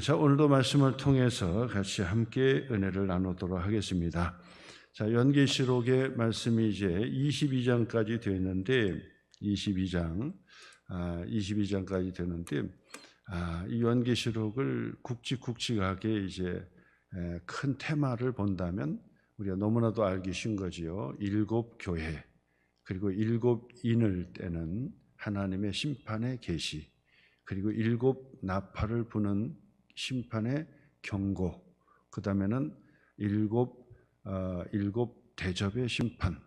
자, 오늘도 말씀을 통해서 같이 함께 은혜를 나누도록 하겠습니다. 자, 요한계시록의 말씀이 이제 22장까지 되었는데, 22장까지 되는데, 이 요한계시록을 굵직굵직하게 이제 큰 테마를 본다면 우리가 너무나도 알기 쉬운 거지요. 7 교회, 그리고 7 인을 떼는 하나님의 심판의 계시, 그리고 7 나팔을 부는 심판의 경고, 그 다음에는 7 대접의 심판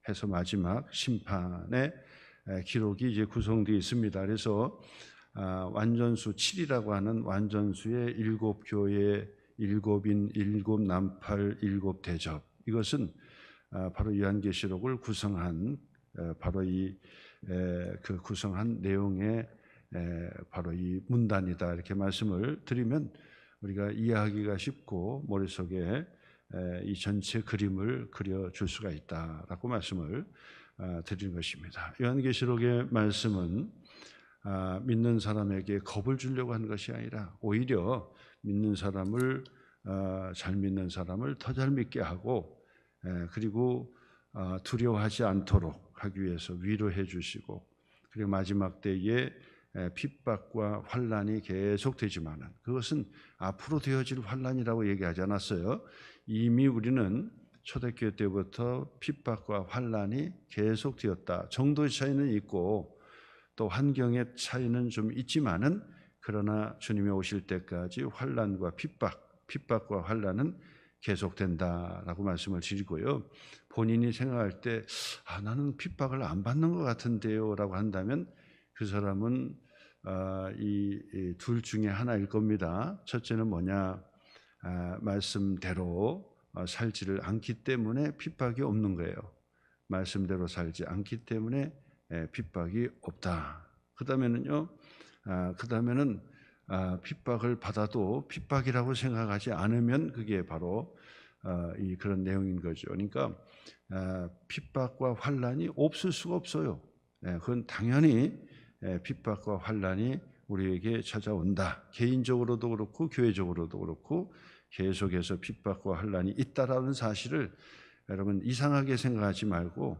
해서 마지막 심판의 기록이 이제 구성되어 있습니다. 그래서 완전수 7이라고 하는 완전수의 7 교회, 7 인, 7 나팔, 7 대접, 이것은 바로 요한계시록을 구성한 바로 그 구성한 내용의 바로 이 문단이다, 이렇게 말씀을 드리면 우리가 이해하기가 쉽고 머릿속에 이 전체 그림을 그려줄 수가 있다라고 말씀을 드리는 것입니다. 요한계시록의 말씀은 믿는 사람에게 겁을 주려고 하는 것이 아니라 오히려 믿는 사람을 잘 믿는 사람을 더 잘 믿게 하고, 그리고 두려워하지 않도록 하기 위해서 위로해 주시고, 그리고 마지막 때에 핍박과 환난이 계속되지만은 그것은 앞으로 되어질 환난이라고 얘기하지 않았어요. 이미 우리는 초대교회 때부터 핍박과 환난이 계속되었다. 정도의 차이는 있고 또 환경의 차이는 좀 있지만은, 그러나 주님이 오실 때까지 환난과 핍박과 환난은 계속된다라고 말씀을 드리고요. 본인이 생각할 때 나는 핍박을 안 받는 것 같은데요 라고 한다면 그 사람은 이 둘 중에 하나일 겁니다. 첫째는 뭐냐, 말씀대로 살지를 않기 때문에 핍박이 없는 거예요. 말씀대로 살지 않기 때문에 핍박이 없다. 그 다음에는요, 핍박을 받아도 핍박이라고 생각하지 않으면 그게 바로 그런 내용인 거죠. 그러니까 핍박과 환난이 없을 수가 없어요. 그건 당연히 핍박과 환난이 우리에게 찾아온다. 개인적으로도 그렇고 교회적으로도 그렇고 계속해서 핍박과 환난이 있다라는 사실을 여러분 이상하게 생각하지 말고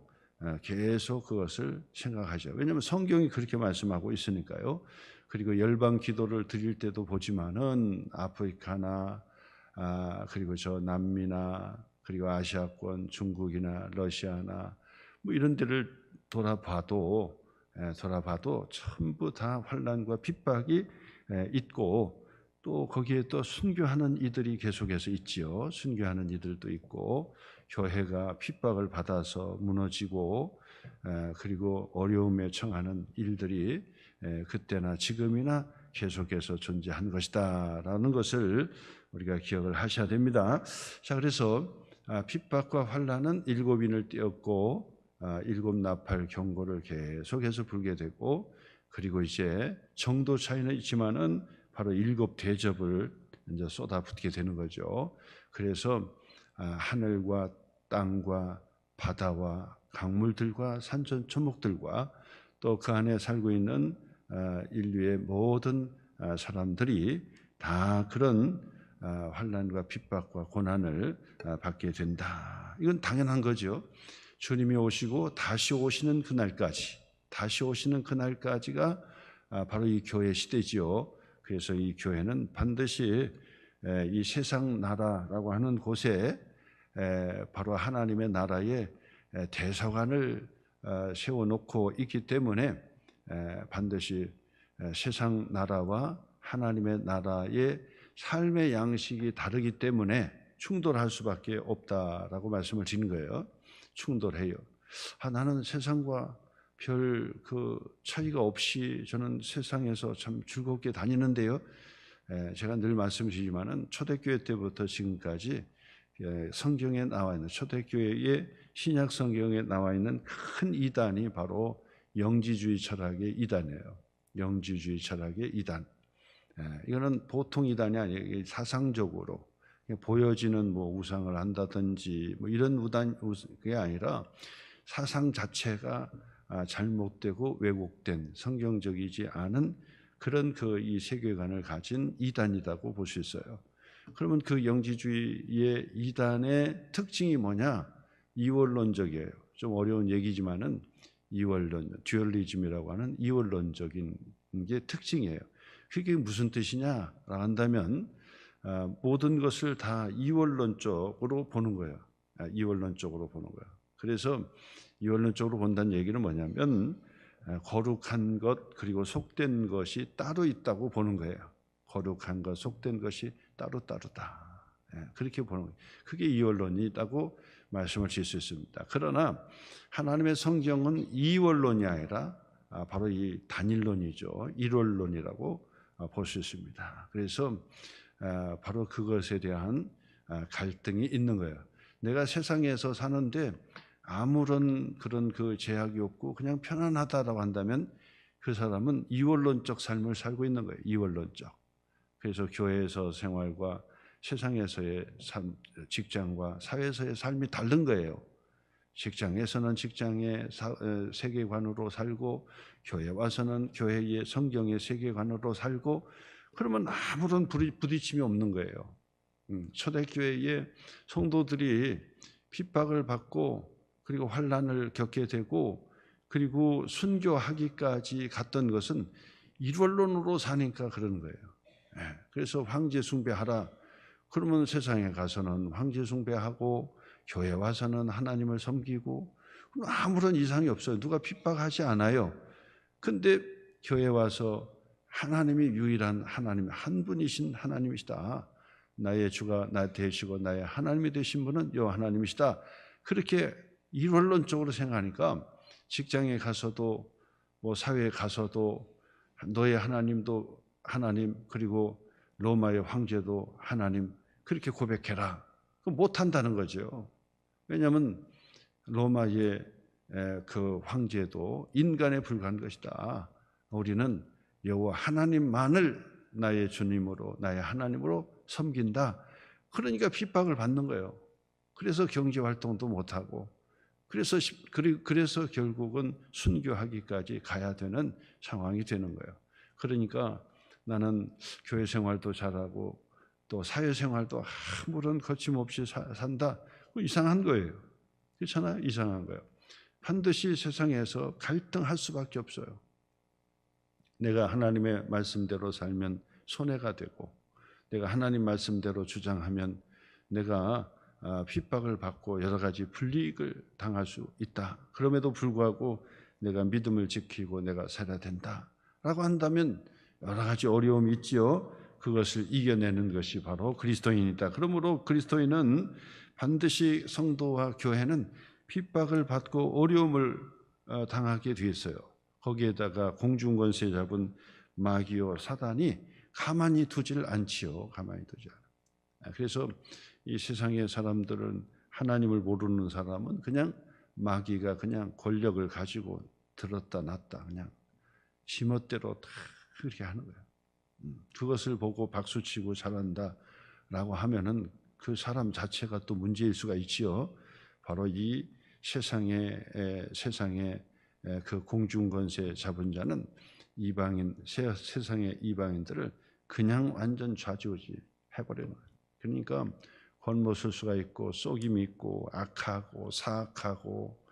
계속 그것을 생각하죠. 왜냐하면 성경이 그렇게 말씀하고 있으니까요. 그리고 열방 기도를 드릴 때도 보지만은 아프리카나 그리고 저 남미나 그리고 아시아권, 중국이나 러시아나 뭐 이런 데를 돌아봐도 전부 다 환난과 핍박이 있고, 또 거기에 또 순교하는 이들이 계속해서 있지요. 순교하는 이들도 있고, 교회가 핍박을 받아서 무너지고 그리고 어려움에 처하는 일들이 그때나 지금이나 계속해서 존재한 것이다라는 것을 우리가 기억을 하셔야 됩니다. 자, 그래서 핍박과 환난은 7 인을 떼었고 7 나팔 경고를 계속해서 불게 되고, 그리고 이제 정도 차이는 있지만은 바로 7 대접을 이제 쏟아붓게 되는 거죠. 그래서 하늘과 땅과 바다와 강물들과 산천초목들과 또 그 안에 살고 있는 인류의 모든 사람들이 다 그런 환난과 핍박과 고난을 받게 된다. 이건 당연한 거죠. 주님이 오시고 다시 오시는 그날까지가 바로 이 교회 시대지요. 그래서 이 교회는 반드시 이 세상 나라라고 하는 곳에 바로 하나님의 나라의 대사관을 세워놓고 있기 때문에 반드시 세상 나라와 하나님의 나라의 삶의 양식이 다르기 때문에 충돌할 수밖에 없다라고 말씀을 드린 거예요. 충돌해요. 나는 세상과 별 그 차이가 없이 저는 세상에서 참 즐겁게 다니는데요. 제가 늘 말씀드리지만은 초대교회 때부터 지금까지 성경에 나와 있는, 초대교회의 신약 성경에 나와 있는 큰 이단이 바로 영지주의 철학의 이단이에요. 영지주의 철학의 이단. 이거는 보통 이단이 아니에요. 사상적으로 보여지는 뭐 우상을 한다든지 뭐 이런 그게 아니라 사상 자체가 잘못되고 왜곡된 성경적이지 않은 그런 이 세계관을 가진 이단이라고 볼 수 있어요. 그러면 그 영지주의의 이단의 특징이 뭐냐? 이원론적이에요. 좀 어려운 얘기지만은 이원론, 듀얼리즘이라고 하는 이원론적인 게 특징이에요. 그게 무슨 뜻이냐라고 한다면 모든 것을 다 이원론적으로 보는 거예요. 이원론적으로 보는 거예요. 그래서 이원론적으로 본다는 얘기는 뭐냐면 거룩한 것 그리고 속된 것이 따로 있다고 보는 거예요. 거룩한 것, 속된 것이 따로따로다. 그렇게 보는 거예요. 그게 이원론이라고 말씀을 드릴 수 있습니다. 그러나 하나님의 성경은 이원론이 아니라 바로 이 단일론이죠. 일원론이라고 볼 수 있습니다. 그래서 바로 그것에 대한 갈등이 있는 거예요. 내가 세상에서 사는데 아무런 그런 제약이 없고 그냥 편안하다라고 한다면 그 사람은 이원론적 삶을 살고 있는 거예요. 이원론적. 그래서 교회에서 생활과 세상에서의 삶, 직장과 사회에서의 삶이 다른 거예요. 직장에서는 직장의 세계관으로 살고 교회 와서는 교회의 성경의 세계관으로 살고 그러면 아무런 부딪힘이 없는 거예요. 초대교회의 성도들이 핍박을 받고 그리고 환난을 겪게 되고 그리고 순교하기까지 갔던 것은 일원론으로 사니까 그런 거예요. 그래서 황제 숭배하라. 그러면 세상에 가서는 황제 숭배하고 교회 와서는 하나님을 섬기고 아무런 이상이 없어요. 누가 핍박하지 않아요. 근데 교회 와서 하나님이 유일한 하나님, 한 분이신 하나님이시다. 나의 주가 나 되시고 나의 하나님이 되신 분은 요 하나님이시다. 그렇게 일원론적으로 생각하니까 직장에 가서도 뭐 사회에 가서도 너의 하나님도 하나님 그리고 로마의 황제도 하나님 그렇게 고백해라. 못한다는 거죠. 왜냐하면 로마의 그 황제도 인간에 불과한 것이다. 우리는 여호와 하나님만을 나의 주님으로 나의 하나님으로 섬긴다. 그러니까 핍박을 받는 거예요. 그래서 경제활동도 못하고 그래서 결국은 순교하기까지 가야 되는 상황이 되는 거예요. 그러니까 나는 교회 생활도 잘하고 또 사회생활도 아무런 거침없이 산다. 이상한 거예요. 그렇잖아요? 이상한 거예요. 반드시 세상에서 갈등할 수밖에 없어요. 내가 하나님의 말씀대로 살면 손해가 되고 내가 하나님 말씀대로 주장하면 내가 핍박을 받고 여러 가지 불이익을 당할 수 있다. 그럼에도 불구하고 내가 믿음을 지키고 내가 살아야 된다라고 한다면 여러 가지 어려움이 있지요. 그것을 이겨내는 것이 바로 그리스도인이다. 그러므로 그리스도인은 반드시 성도와 교회는 핍박을 받고 어려움을 당하게 돼 있어요. 거기에다가 공중권세 잡은 마귀와 사단이 가만히 두질 않지요. 가만히 두지 않아요. 그래서 이 세상의 사람들은 하나님을 모르는 사람은 그냥 마귀가 그냥 권력을 가지고 들었다 놨다 그냥 지멋대로 다 그렇게 하는 거예요. 그것을 보고 박수치고 잘한다라고 하면은 그 사람 자체가 또 문제일 수가 있지요. 바로 이 세상의 그 공중권세 잡은 자는 세상의 이방인들을 그냥 완전 좌지우지 해버리는 거예요. 그러니까 권모술수가 있고 속임이 있고 악하고 사악하고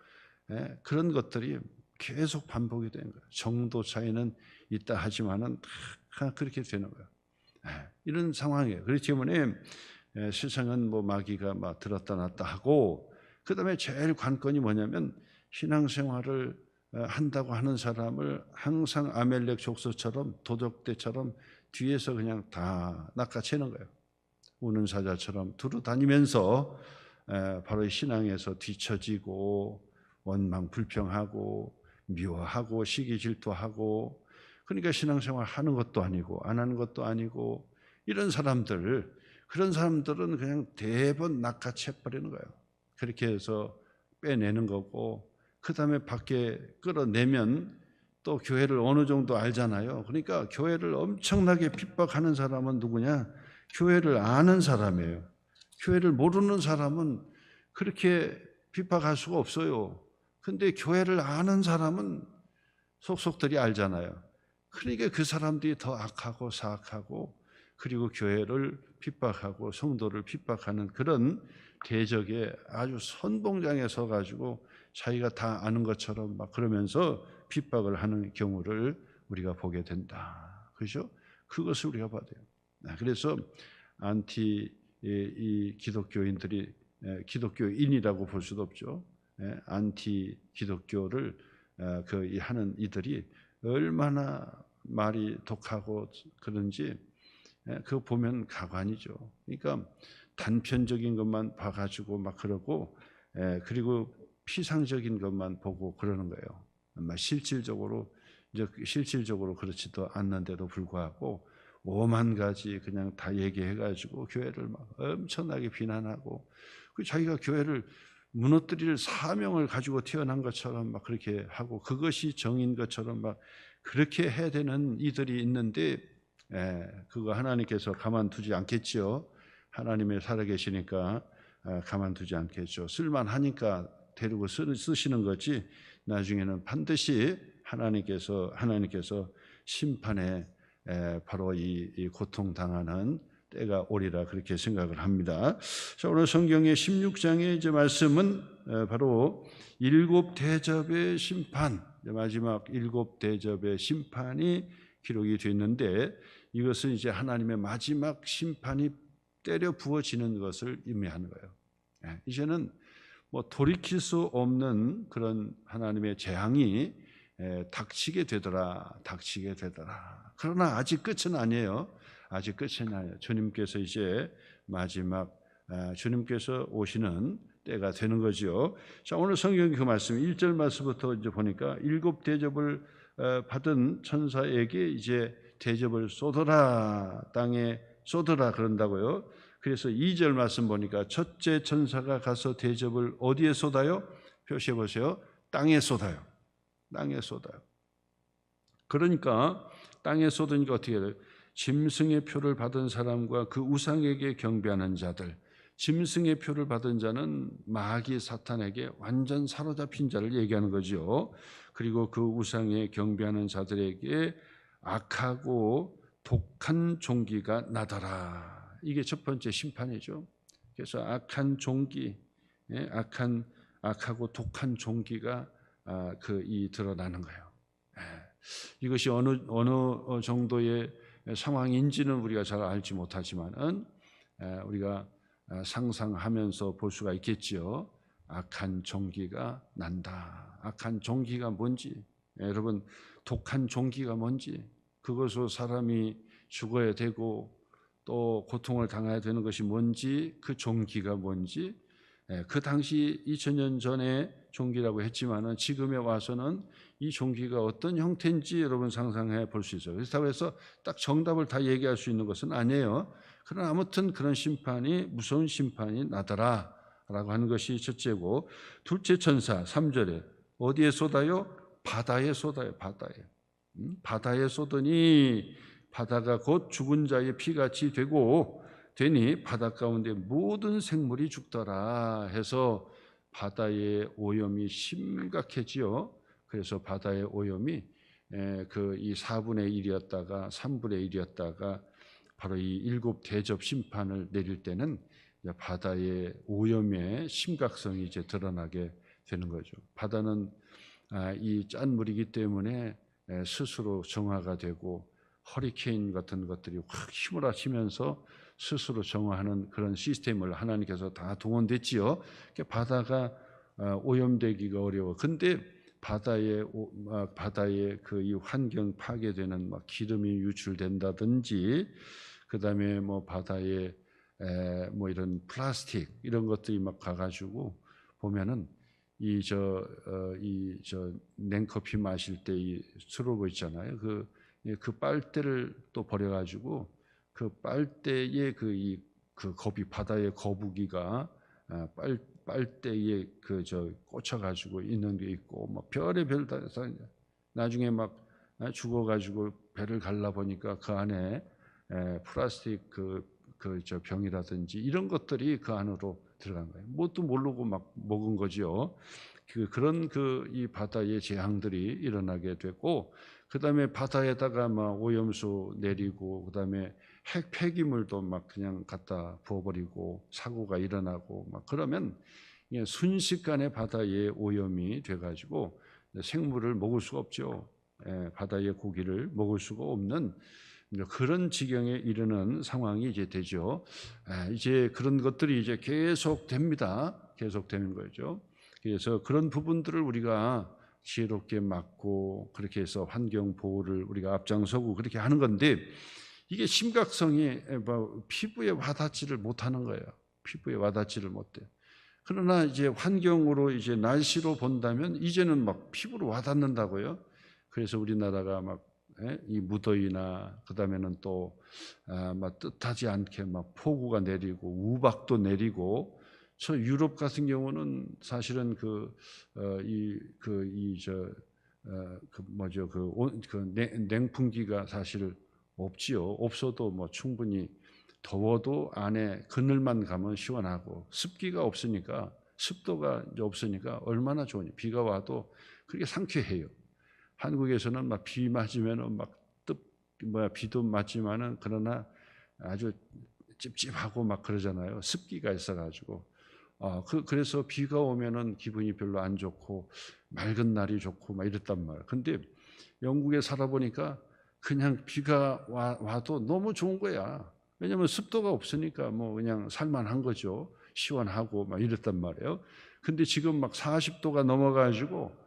그런 것들이 계속 반복이 되는 거예요. 정도 차이는 있다 하지만은 다 그렇게 되는 거예요. 이런 상황이에요. 그렇기 때문에 세상은 뭐 마귀가 막 들었다 놨다 하고 그다음에 제일 관건이 뭐냐면 신앙생활을 한다고 하는 사람을 항상 아멜렉 족속처럼 도적대처럼 뒤에서 그냥 다 낚아채는 거예요. 우는 사자처럼 두루다니면서 바로 신앙에서 뒤처지고 원망 불평하고 미워하고 시기 질투하고 그러니까 신앙생활 하는 것도 아니고 안 하는 것도 아니고 이런 그런 사람들은 그냥 대번 낚아채버리는 거예요. 그렇게 해서 빼내는 거고 그 다음에 밖에 끌어내면 또 교회를 어느 정도 알잖아요. 그러니까 교회를 엄청나게 핍박하는 사람은 누구냐? 교회를 아는 사람이에요. 교회를 모르는 사람은 그렇게 핍박할 수가 없어요. 근데 교회를 아는 사람은 속속들이 알잖아요. 그러니까 그 사람들이 더 악하고 사악하고 그리고 교회를 핍박하고 성도를 핍박하는 그런 대적에 아주 선봉장에 서가지고 자기가 다 아는 것처럼 막 그러면서 핍박을 하는 경우를 우리가 보게 된다. 그렇죠? 그것을 우리가 봐야 돼요. 그래서 이 기독교인들이 기독교인이라고 볼 수도 없죠. 안티 기독교를 하는 이들이 얼마나 말이 독하고 그런지 그거 보면 가관이죠. 그러니까 단편적인 것만 봐가지고 막 그러고 그리고 피상적인 것만 보고 그러는 거예요. 아마 실질적으로 그렇지도 않는데도 불구하고 5만 가지 그냥 다 얘기해가지고 교회를 막 엄청나게 비난하고 자기가 교회를 무너뜨릴 사명을 가지고 태어난 것처럼 막 그렇게 하고 그것이 정인 것처럼 막 그렇게 해야 되는 이들이 있는데 그거 하나님께서 가만두지 않겠지요. 하나님의 살아계시니까 가만두지 않겠죠. 쓸만하니까 데리고 쓰시는 거지 나중에는 반드시 하나님께서 심판에 바로 이 고통당하는 때가 오리라 그렇게 생각을 합니다. 자, 오늘 성경의 16장의 이제 말씀은 바로 일곱 대접의 심판, 마지막 일곱 대접의 심판이 기록이 됐는데 이것은 이제 하나님의 마지막 심판이 때려 부어지는 것을 의미하는 거예요. 이제는 뭐 돌이킬 수 없는 그런 하나님의 재앙이 닥치게 되더라. 그러나 아직 끝은 아니에요. 주님께서 이제 마지막 주님께서 오시는 때가 되는 거죠. 자, 오늘 성경 그 말씀 1절 말씀부터 이제 보니까 일곱 대접을 받은 천사에게 이제 대접을 쏟아라, 땅에 쏟아라 그런다고요. 그래서 2절 말씀 보니까 첫째 천사가 가서 대접을 어디에 쏟아요? 표시해 보세요. 땅에 쏟아요. 그러니까 땅에 쏟으니까 어떻게 돼요? 짐승의 표를 받은 사람과 그 우상에게 경배하는 자들, 짐승의 표를 받은 자는 마귀 사탄에게 완전 사로잡힌 자를 얘기하는 거죠. 그리고 그 우상에 경배하는 자들에게 악하고 독한 종기가 나더라. 이게 첫 번째 심판이죠. 그래서 악한 종기, 악하고 독한 종기가 드러나는 거예요. 이것이 어느 정도의 상황인지는 우리가 잘 알지 못하지만은 우리가 상상하면서 볼 수가 있겠지요. 악한 종기가 난다. 악한 종기가 뭔지, 여러분 독한 종기가 뭔지, 그것으로 사람이 죽어야 되고 또 고통을 당해야 되는 것이 뭔지, 그 종기가 뭔지, 그 당시 2000년 전에 종기라고 했지만은 지금에 와서는 이 종기가 어떤 형태인지 여러분 상상해 볼 수 있어요. 그렇다고 해서 딱 정답을 다 얘기할 수 있는 것은 아니에요. 그러나 아무튼 그런 심판이, 무서운 심판이 나더라 라고 하는 것이 첫째고, 둘째 천사 3절에 어디에 쏟아요? 바다에 쏟아요. 바다에 쏟으니 바다가 곧 죽은 자의 피같이 되니 바다 가운데 모든 생물이 죽더라 해서 바다의 오염이 심각해지요. 그래서 바다의 오염이 이 4분의 1이었다가 3분의 1이었다가 바로 이 일곱 대접 심판을 내릴 때는 바다의 오염의 심각성이 이제 드러나게 되는 거죠. 바다는 이 짠 물이기 때문에 스스로 정화가 되고 허리케인 같은 것들이 확 힘을 합치면서 스스로 정화하는 그런 시스템을 하나님께서 다 동원됐지요. 바다가 오염되기가 어려워. 근데 바다에 그 이 환경 파괴되는 막 기름이 유출된다든지, 그다음에 뭐 바다에 뭐 이런 플라스틱 이런 것들이 막 가가지고 보면은 이 냉커피 마실 때 이 스트로브 있잖아요. 그 빨대를 또 버려가지고 그 빨대에 그 바다의 거북이가 빨대에 꽂혀가지고 있는 게 있고, 막 별의별 다 나중에 막 죽어가지고 배를 갈라 보니까 그 안에 플라스틱 병이라든지 이런 것들이 그 안으로 들어간 거예요. 뭣도 모르고 막 먹은 거죠. 그런 이 바다의 재앙들이 일어나게 되고, 그다음에 바다에다가 막 오염수 내리고, 그다음에 핵 폐기물도 막 그냥 갖다 부어버리고 사고가 일어나고 막 그러면 순식간에 바다에 오염이 돼가지고 생물을 먹을 수가 없죠. 바다의 고기를 먹을 수가 없는 그런 지경에 이르는 상황이 이제 되죠. 이제 그런 것들이 이제 계속 됩니다. 계속 되는 거죠. 그래서 그런 부분들을 우리가 지혜롭게 막고 그렇게 해서 환경 보호를 우리가 앞장서고 그렇게 하는 건데, 이게 심각성이 피부에 와닿지를 못하는 거예요. 피부에 와닿지를 못해. 그러나 이제 환경으로 이제 날씨로 본다면 이제는 막 피부로 와닿는다고요. 그래서 우리나라가 막 이 무더위나 그다음에는 또 막 뜻하지 않게 막 폭우가 내리고 우박도 내리고, 저 유럽 같은 경우는 사실은 냉풍기가 사실 없지요. 없어도 뭐 충분히 더워도 안에 그늘만 가면 시원하고, 습기가 없으니까, 습도가 이제 없으니까 얼마나 좋으니. 비가 와도 그렇게 상쾌해요. 한국에서는 막 비 맞으면은 비도 맞지만은 그러나 아주 찝찝하고 막 그러잖아요. 습기가 있어가지고. 그래서 비가 오면은 기분이 별로 안 좋고 맑은 날이 좋고 막 이랬단 말이에요. 근데 영국에 살아보니까 그냥 비가 와도 너무 좋은 거야. 왜냐하면 습도가 없으니까 뭐 그냥 살만한 거죠. 시원하고 막 이랬단 말이에요. 근데 지금 막 40도가 넘어가지고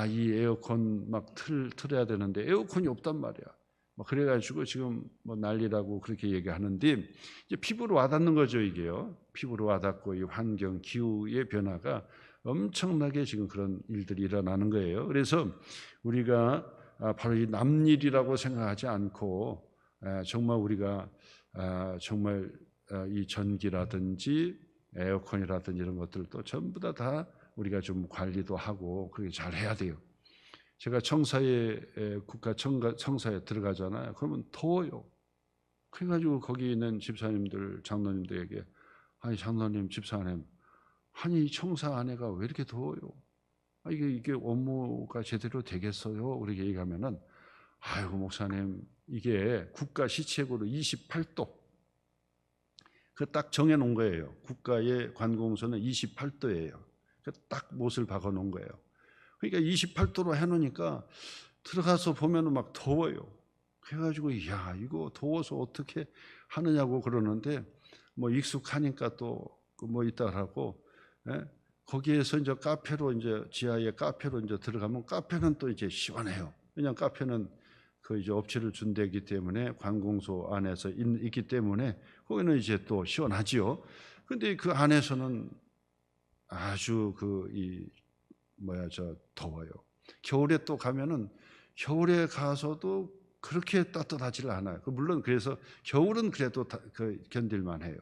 이 에어컨 막 틀어야 되는데 에어컨이 없단 말이야. 뭐 그래가지고 지금 뭐 난리라고 그렇게 얘기하는데, 이제 피부로 와닿는 거죠, 이게요. 피부로 와닿고 이 환경, 기후의 변화가 엄청나게 지금 그런 일들이 일어나는 거예요. 그래서 우리가 바로 이 남일이라고 생각하지 않고 정말 우리가 정말 이 전기라든지 에어컨이라든지 이런 것들도 전부 다 우리가 좀 관리도 하고 그렇게 잘 해야 돼요. 제가 국가 청사에 들어가잖아요. 그러면 더워요. 그래가지고 거기 있는 집사님들, 장로님들에게, 아니 장로님, 집사님, 아니 이 청사 안에가 왜 이렇게 더워요? 이게 업무가 제대로 되겠어요? 우리가 얘기하면은, 아이고 목사님, 이게 국가 시책으로 28도 그 딱 정해놓은 거예요. 국가의 관공서는 28도예요. 딱 못을 박아놓은 거예요. 그러니까 28도로 해놓으니까 들어가서 보면은 막 더워요. 그래가지고 이거 더워서 어떻게 하느냐고 그러는데, 뭐 익숙하니까 또 뭐 있다라고. 거기에서 이제 카페로 이제 지하에 카페로 이제 들어가면 카페는 또 이제 시원해요. 왜냐하면 카페는 이제 업체를 준 데기 때문에 관공서 안에서 있기 때문에 거기는 이제 또 시원하지요. 근데 그 안에서는 아주 더워요. 겨울에 또 가면은 겨울에 가서도 그렇게 따뜻하지를 않아요. 물론 그래서 겨울은 그래도 견딜만 해요.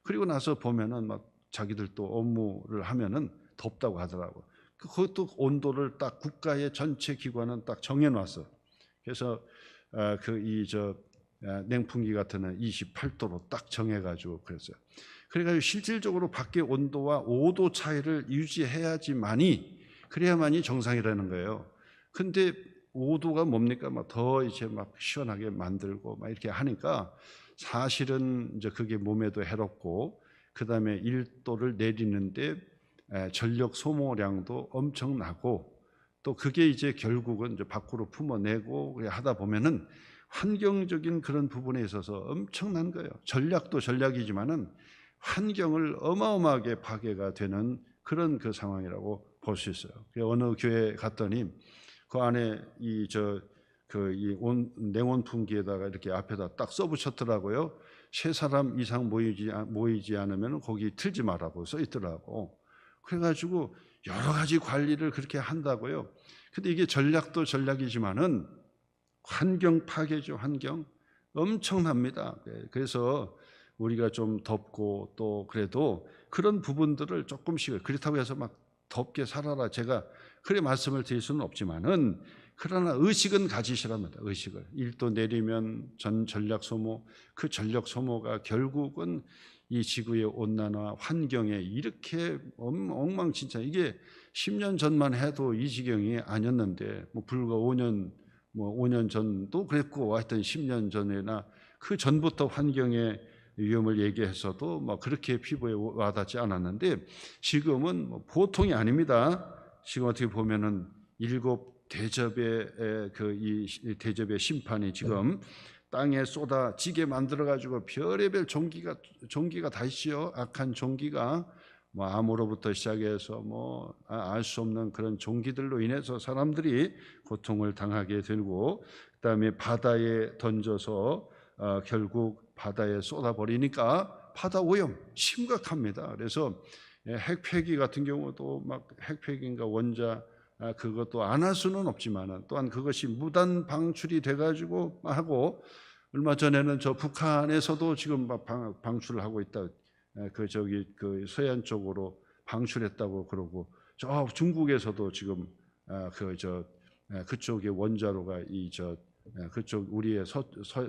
그리고 나서 보면은 막 자기들 또 업무를 하면은 덥다고 하더라고. 그것도 온도를 딱 국가의 전체 기관은 딱 정해놨어. 그래서 냉풍기 같은 건 28도로 딱 정해가지고 그랬어요. 그래가지고 실질적으로 밖의 온도와 5도 차이를 유지해야지만이, 그래야만이 정상이라는 거예요. 근데 5도가 뭡니까? 더 이제 막 시원하게 만들고 막 이렇게 하니까 사실은 이제 그게 몸에도 해롭고, 그 다음에 1도를 내리는데 전력 소모량도 엄청나고, 또 그게 이제 결국은 이제 밖으로 품어내고 하다 보면은 환경적인 그런 부분에 있어서 엄청난 거예요. 전략도 전략이지만은 환경을 어마어마하게 파괴가 되는 그런 상황이라고 볼 수 있어요. 어느 교회 갔더니 그 안에 냉온풍기에다가 이렇게 앞에다 딱 써붙였더라고요. 3사람 이상 모이지 않으면 거기 틀지 말라고 써 있더라고. 그래가지고 여러 가지 관리를 그렇게 한다고요. 근데 이게 전략도 전략이지만은 환경 파괴죠. 환경 엄청납니다. 그래서 우리가 좀 덥고 또 그래도 그런 부분들을 조금씩, 그렇다고 해서 막 덥게 살아라 제가 그래 말씀을 드릴 수는 없지만은, 그러나 의식은 가지시랍니다. 의식을 1도 내리면 전력 소모, 그 전력 소모가 결국은 이 지구의 온난화 환경에 이렇게 엉망진창, 이게 10년 전만 해도 이 지경이 아니었는데 불과 5년 전도 그랬고 하여튼 10년 전이나 그 전부터 환경의 위험을 얘기해서도 그렇게 피부에 와닿지 않았는데 지금은 보통이 아닙니다. 지금 어떻게 보면은 7대접의 이 대접의 심판이 지금 땅에 쏟아지게 만들어 가지고 별의별 종기가 다 있지요. 악한 종기가 암으로부터 시작해서 알 수 없는 그런 종기들로 인해서 사람들이 고통을 당하게 되고, 그다음에 바다에 던져서 결국 바다에 쏟아버리니까 바다 오염 심각합니다. 그래서 핵폐기 같은 경우도 핵폐기인가 원자 그것도 안 할 수는 없지만은 또한 그것이 무단 방출이 돼가지고 하고, 얼마 전에는 저 북한에서도 지금 방출을 하고 있다. 그 서해안 쪽으로 방출했다고 그러고, 저 중국에서도 지금 그쪽의 원자로가 그쪽 우리의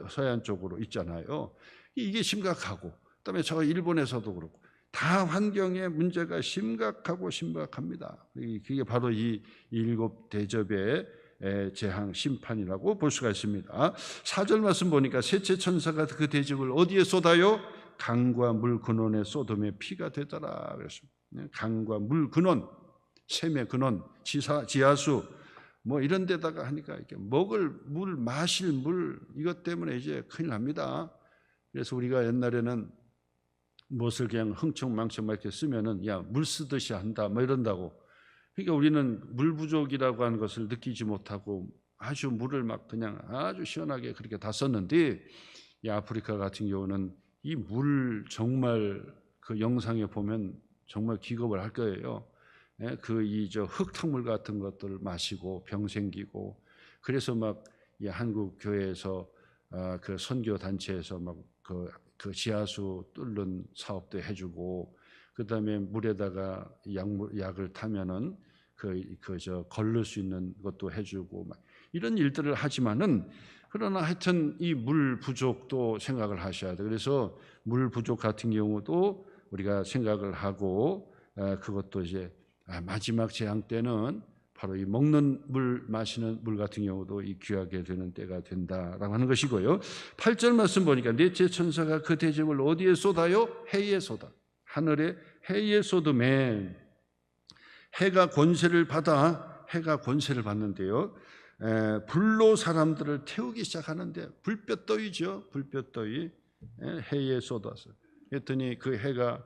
서해안 쪽으로 있잖아요. 이게 심각하고, 그다음에 저 일본에서도 그렇고 다 환경의 문제가 심각합니다. 그게 바로 이 7대접의 재앙 심판이라고 볼 수가 있습니다. 4절 말씀 보니까 셋째 천사가 그 대접을 어디에 쏟아요? 강과 물 근원에 쏟음에 피가 되더라 그랬습니다. 강과 물 근원, 샘의 근원, 지하수 이런 데다가 하니까 이렇게 먹을 물, 마실 물, 이것 때문에 이제 큰일 납니다. 그래서 우리가 옛날에는 무엇을 그냥 흥청망청 이렇게 쓰면은 물 쓰듯이 한다 이런다고. 그러니까 우리는 물 부족이라고 하는 것을 느끼지 못하고 아주 물을 그냥 아주 시원하게 그렇게 다 썼는데, 이 아프리카 같은 경우는 이 물 정말 그 영상에 보면 정말 기겁을 할 거예요. 흙탕물 같은 것들을 마시고 병 생기고, 그래서 이 한국 교회에서 그 선교 단체에서 그 지하수 뚫는 사업도 해주고, 그다음에 물에다가 약을 타면은 걸릴 수 있는 것도 해주고 이런 일들을 하지만은, 그러나 하여튼 이 물 부족도 생각을 하셔야 돼요. 그래서 물 부족 같은 경우도 우리가 생각을 하고, 그것도 이제 마지막 재앙 때는 바로 이 먹는 물, 마시는 물 같은 경우도 이 귀하게 되는 때가 된다라고 하는 것이고요. 8절 말씀 보니까 넷째 천사가 그 대접을 어디에 쏟아요? 해에 쏟아. 하늘에 해에 쏟음에, 해가 권세를 받는데요. 불로 사람들을 태우기 시작하는데, 불볕더위죠. 불볕더위. 해에 쏟아서. 그랬더니 그 해가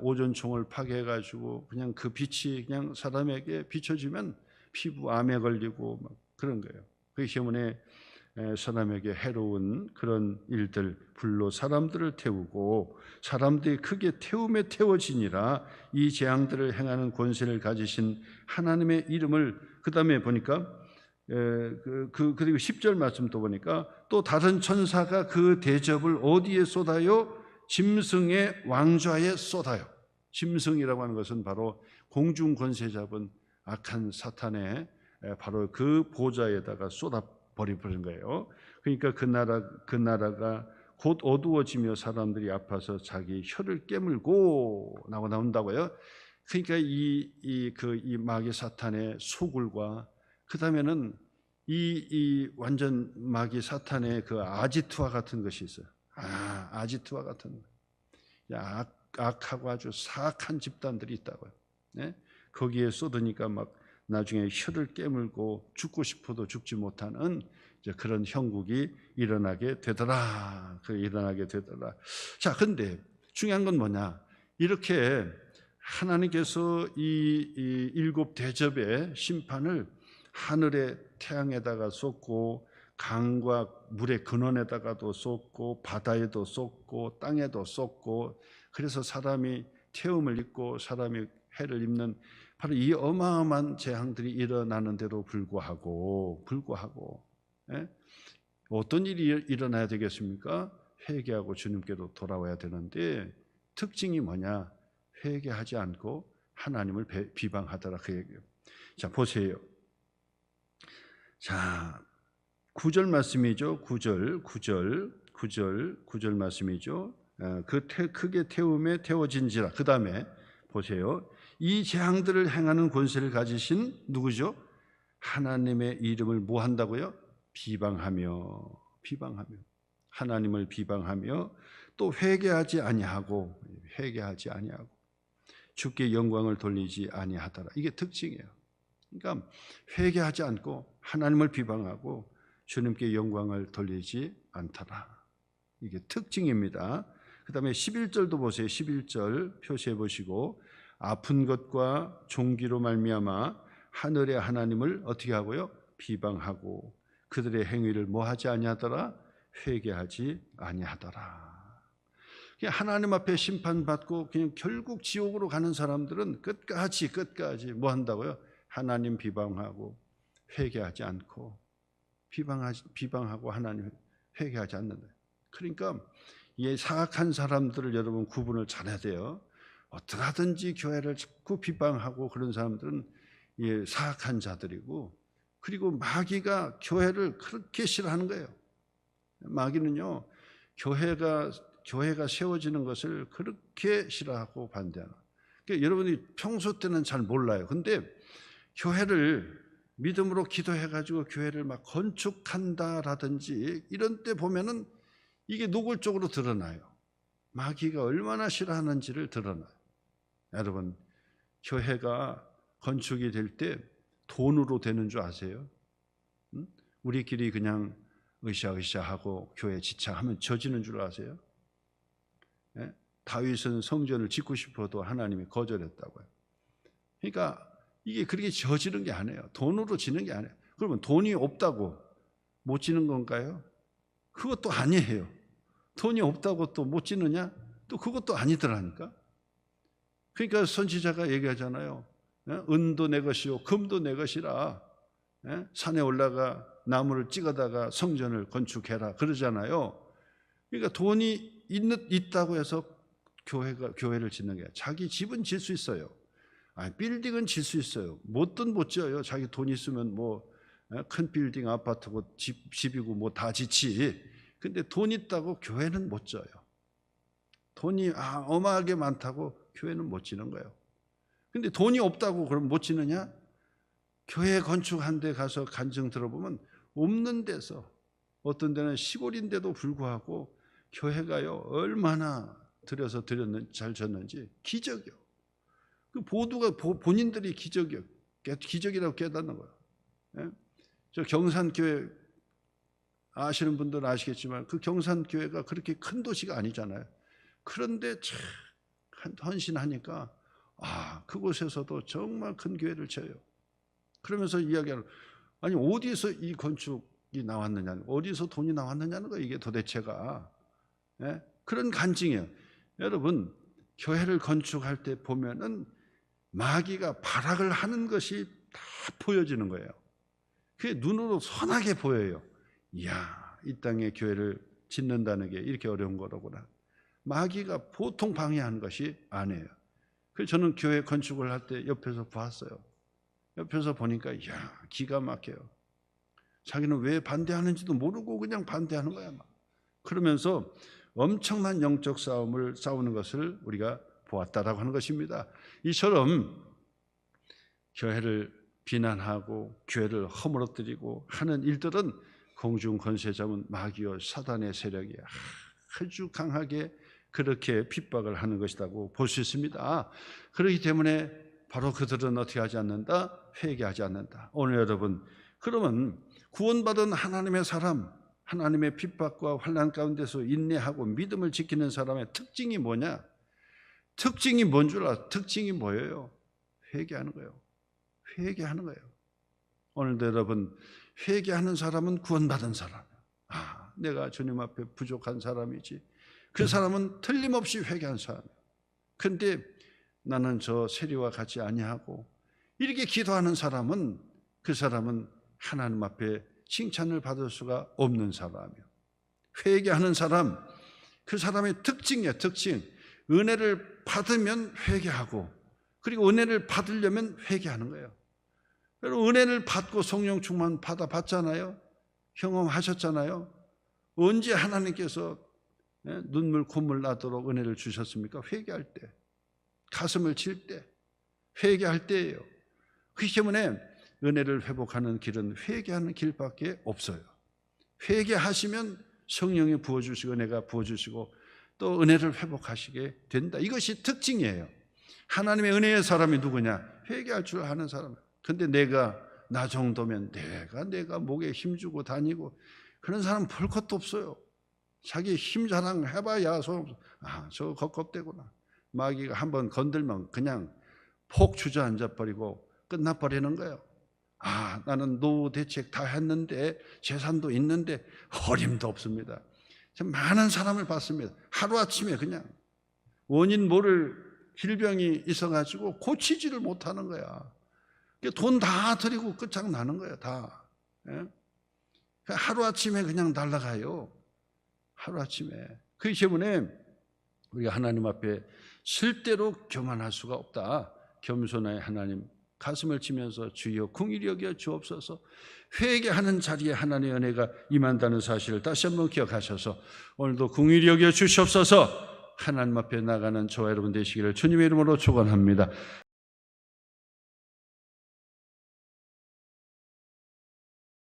오존총을 파괴해가지고 그냥 그 빛이 그냥 사람에게 비춰지면 피부암에 걸리고 그런 거예요. 그렇기 때문에 사람에게 해로운 그런 일들, 불로 사람들을 태우고 사람들이 크게 태움에 태워지니라. 이 재앙들을 행하는 권세를 가지신 하나님의 이름을, 그 다음에 보니까 그리고 10절 말씀도 보니까 또 다른 천사가 그 대접을 어디에 쏟아요? 짐승의 왕좌에 쏟아요. 짐승이라고 하는 것은 바로 공중 권세 잡은 악한 사탄의 바로 그 보좌에다가 쏟아버리는 거예요. 그러니까 그 나라가 곧 어두워지며 사람들이 아파서 자기 혀를 깨물고 나온다고요. 그러니까 이 마귀 사탄의 소굴과, 그 다음에는 이 완전 마귀 사탄의 그 아지트와 같은 것이 있어요. 아지트와 같은 악하고 아주 사악한 집단들이 있다고요. 네? 거기에 쏟으니까 나중에 혀를 깨물고 죽고 싶어도 죽지 못하는 그런 형국이 일어나게 되더라. 자, 근데 중요한 건 뭐냐? 이렇게 하나님께서 이 7대접의 심판을 하늘의 태양에다가 쏟고, 강과 물의 근원에다가도 쏟고, 바다에도 쏟고, 땅에도 쏟고, 그래서 사람이 태움을 입고 사람이 해를 입는 바로 이 어마어마한 재앙들이 일어나는데도 불구하고 어떤 일이 일어나야 되겠습니까? 회개하고 주님께로 돌아와야 되는데, 특징이 뭐냐? 회개하지 않고 하나님을 비방하더라, 그 얘기예요. 자, 보세요. 자, 9절 말씀이죠. 9절 말씀이죠. 크게 태움에 태워진지라. 그 다음에 보세요. 이 재앙들을 행하는 권세를 가지신 누구죠? 하나님의 이름을 뭐 한다고요? 비방하며 하나님을 비방하며 또 회개하지 아니하고 주께 영광을 돌리지 아니하더라. 이게 특징이에요. 그러니까 회개하지 않고 하나님을 비방하고 주님께 영광을 돌리지 않더라. 이게 특징입니다. 그 다음에 11절도 보세요. 11절 표시해 보시고 아픈 것과 종기로 말미암아 하늘의 하나님을 어떻게 하고요? 비방하고 그들의 행위를 뭐 하지 아니하더라? 회개하지 아니하더라. 하나님 앞에 심판받고 그냥 결국 지옥으로 가는 사람들은 끝까지 뭐 한다고요? 하나님 비방하고 회개하지 않고 비방하고 하나님 회개하지 않는다. 그러니까 이 사악한 사람들을 여러분 구분을 잘해야 돼요. 어떻게 하든지 교회를 자꾸 비방하고 그런 사람들은 사악한 자들이고, 그리고 마귀가 교회를 그렇게 싫어하는 거예요. 마귀는요, 교회가 세워지는 것을 그렇게 싫어하고 반대하는. 그러니까 여러분이 평소 때는 잘 몰라요. 근데 교회를 믿음으로 기도해가지고 교회를 막 건축한다라든지 이런 때 보면은 이게 노골적으로 드러나요. 마귀가 얼마나 싫어하는지를 드러나요. 여러분, 교회가 건축이 될 때 돈으로 되는 줄 아세요? 우리끼리 그냥 으쌰으쌰하고 교회 지창하면 져지는 줄 아세요? 다윗은 성전을 짓고 싶어도 하나님이 거절했다고요. 그러니까 이게 그렇게 져지는 게 아니에요. 돈으로 지는 게 아니에요. 그러면 돈이 없다고 못 지는 건가요? 그것도 아니에요. 돈이 없다고 또 못 지느냐? 또 그것도 아니더라니까. 그러니까 선지자가 얘기하잖아요. 은도 내 것이요 금도 내 것이라 산에 올라가 나무를 찍어다가 성전을 건축해라 그러잖아요. 그러니까 돈이 있다고 해서 교회를 짓는 게 아니라 자기 집은 질 수 있어요. 빌딩은 질 수 있어요. 못든 못 지어요. 자기 돈 있으면 뭐 큰 빌딩 아파트고 집이고 뭐 다 짓지. 근데 돈 있다고 교회는 못 져요. 돈이 어마하게 많다고 교회는 못 지는 거예요. 근데 돈이 없다고 그럼 못 지느냐? 교회 건축한 데 가서 간증 들어보면 없는 데서, 어떤 데는 시골인데도 불구하고 교회가요 얼마나 잘 졌는지 기적이요. 그 보도가 본인들이 기적이라고 깨닫는 거예요. 저 경산교회 아시는 분들은 아시겠지만 그 경산교회가 그렇게 큰 도시가 아니잖아요. 그런데 참 헌신하니까 그곳에서도 정말 큰 교회를 쳐요. 그러면서 이야기하는, 아니 어디서 이 건축이 나왔느냐, 어디서 돈이 나왔느냐는 거 이게 도대체가. 그런 간증이에요. 여러분, 교회를 건축할 때 보면은 마귀가 발악을 하는 것이 다 보여지는 거예요. 그게 눈으로 선하게 보여요. 이야, 이 땅에 교회를 짓는다는 게 이렇게 어려운 거로구나. 마귀가 보통 방해하는 것이 아니에요. 그래서 저는 교회 건축을 할 때 옆에서 봤어요. 옆에서 보니까 이야, 기가 막혀요. 자기는 왜 반대하는지도 모르고 그냥 반대하는 거야. 그러면서 엄청난 영적 싸움을 싸우는 것을 우리가 보았다라고 하는 것입니다. 이처럼 교회를 비난하고 교회를 허물어뜨리고 하는 일들은 공중 권세 잡은 마귀와 사단의 세력이 아주 강하게 그렇게 핍박을 하는 것이라고 볼 수 있습니다. 그렇기 때문에 바로 그들은 어떻게 하지 않는다? 회개하지 않는다. 오늘 여러분, 그러면 구원받은 하나님의 사람, 하나님의 핍박과 환난 가운데서 인내하고 믿음을 지키는 사람의 특징이 뭐냐? 특징이 뭔 줄 알아? 특징이 뭐예요? 회개하는 거예요. 회개하는 거예요. 오늘도 여러분, 회개하는 사람은 구원받은 사람. 내가 주님 앞에 부족한 사람이지. 그 사람은 틀림없이 회개한 사람이에요. 그런데 나는 저 세리와 같이 아니하고 이렇게 기도하는 사람은, 그 사람은 하나님 앞에 칭찬을 받을 수가 없는 사람이에요. 회개하는 사람, 그 사람의 특징이에요. 특징. 은혜를 받으면 회개하고, 그리고 은혜를 받으려면 회개하는 거예요. 여러분, 은혜를 받고 성령 충만 받아봤잖아요. 경험하셨잖아요. 언제 하나님께서 눈물 콧물 나도록 은혜를 주셨습니까? 회개할 때, 가슴을 칠 때, 회개할 때예요. 그렇기 때문에 은혜를 회복하는 길은 회개하는 길밖에 없어요. 회개하시면 성령이 부어주시고 은혜가 부어주시고 또 은혜를 회복하시게 된다. 이것이 특징이에요. 하나님의 은혜의 사람이 누구냐? 회개할 줄 아는 사람. 근데 나 정도면 내가 목에 힘주고 다니고 그런 사람 볼 것도 없어요. 자기 힘 자랑 해봐야 소용없어. 저거 겁겁대구나. 마귀가 한번 건들면 그냥 폭 주저앉아 버리고 끝나버리는 거예요. 나는 노후 대책 다 했는데 재산도 있는데 어림도 없습니다. 많은 사람을 봤습니다. 하루아침에 그냥 원인 모를 질병이 있어가지고 고치지를 못하는 거야. 돈 다 들이고 끝장나는 거야 다. 하루아침에 그냥 날아가요. 하루아침에. 그렇기 때문에 우리가 하나님 앞에 절대로 교만할 수가 없다. 겸손하여 하나님 가슴을 치면서 주여 긍휼히 여겨 주옵소서. 회개하는 자리에 하나님의 은혜가 임한다는 사실을 다시 한번 기억하셔서 오늘도 긍휼히 여겨 주시옵소서. 하나님 앞에 나가는 저와 여러분 되시기를 주님의 이름으로 축원합니다.